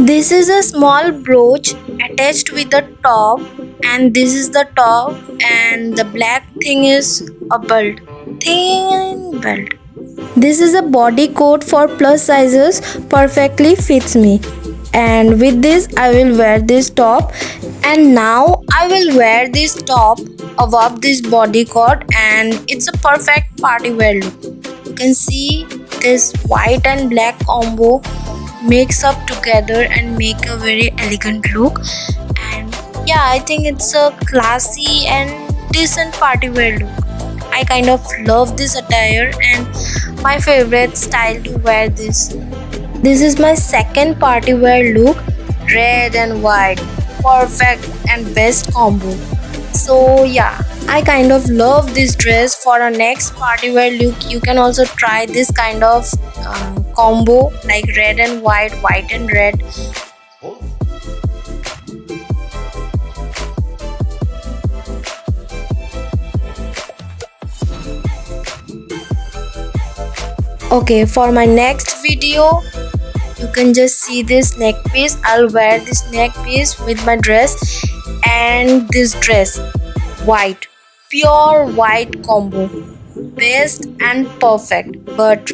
This is a small brooch attached with the top, and this is the top, and the black thing is a belt, thin belt. This is a body coat for plus sizes, perfectly fits me. And with this I will wear this top, and now I will wear this top above this body coat, and it's a perfect party wear look. You can see this white and black combo mix up together and make a very elegant look. And yeah, I think it's a classy and decent party wear look. I kind of love this attire and my favorite style to wear this. This is my second party wear look, red and white, perfect and best combo. So yeah, I kind of love this dress for a next party wear look. You can also try this kind of combo like red and white, white and red. Okay, for my next video, you can just see this neck piece. I'll wear this neck piece with my dress and this dress, white, pure white combo, best and perfect. But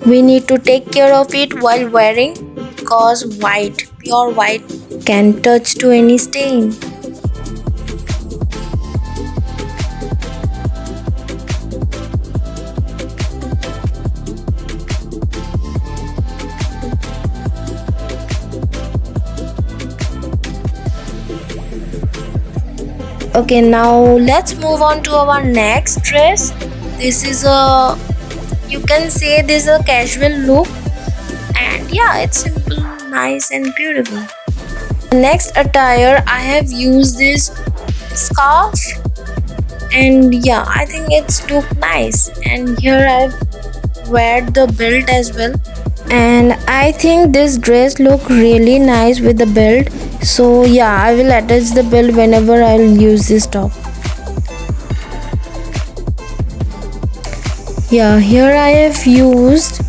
we need to take care of it while wearing, because white, pure white, can touch to any stain. Okay, now let's move on to our next dress. This is a, you can say this is a casual look, and yeah, it's simple, nice and beautiful. The next attire, I have used this scarf, and yeah, I think it's look nice. And here I've wear the belt as well, and I think this dress look really nice with the belt. So yeah, I will attach the belt whenever I'll use this top. Yeah, here I have used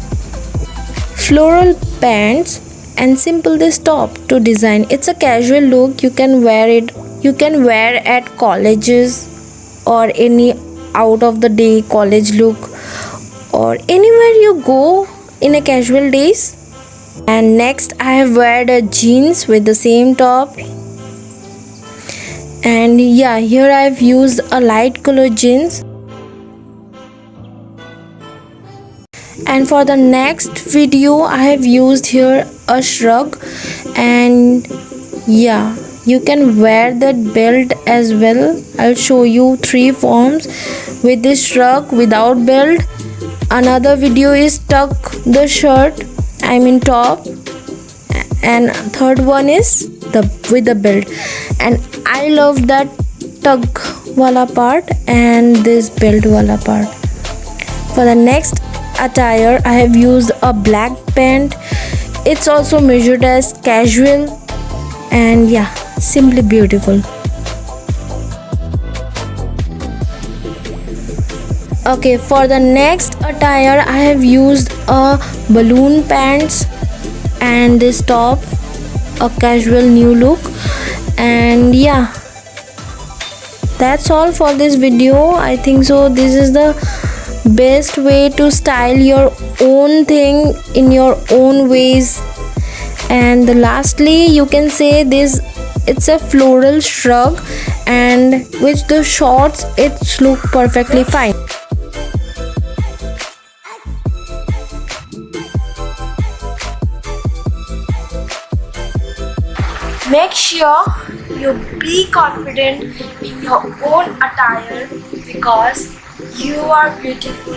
floral pants and simple this top to design. It's a casual look. You can wear it. You can wear at colleges or any out of the day college look, or anywhere you go in a casual days. And next I have weared a jeans with the same top, and yeah, here I have used a light color jeans. And for the next video I have used here a shrug, and yeah, you can wear that belt as well. I'll show you 3 forms with this shrug without belt. Another video is tuck the shirt, I mean top, and third one is the with the belt. And I love that tug wala part and this belt wala part. For the next attire I have used a black pant. It's also measured as casual, and yeah, simply beautiful. Okay, for the next attire I have used a balloon pants and this top, a casual new look. And yeah, that's all for this video. I think so this is the best way to style your own thing in your own ways. And lastly, you can say this, it's a floral shrug, and with the shorts it's look perfectly fine. Make sure you be confident in your own attire, because you are beautiful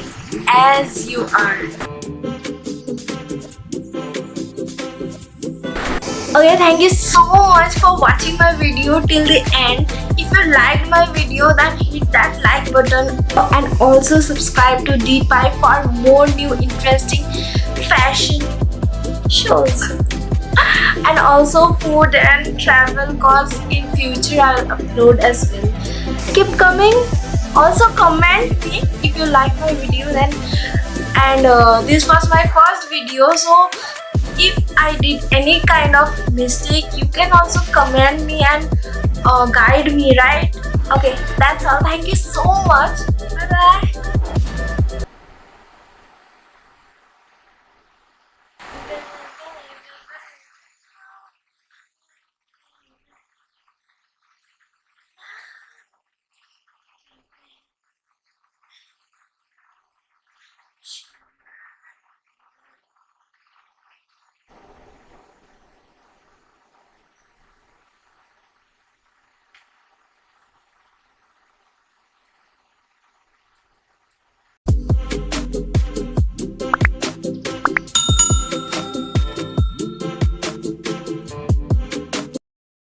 as you are. Okay, thank you so much for watching my video till the end. If you liked my video, then hit that like button and also subscribe to dpiestyle for more new interesting fashion shows. And also food and travel, cause in future I'll upload as well. Keep coming. Also comment me if you like my video then. And this was my first video, so if I did any kind of mistake, you can also comment me and guide me, right? Okay, that's all. Thank you so much. Bye bye.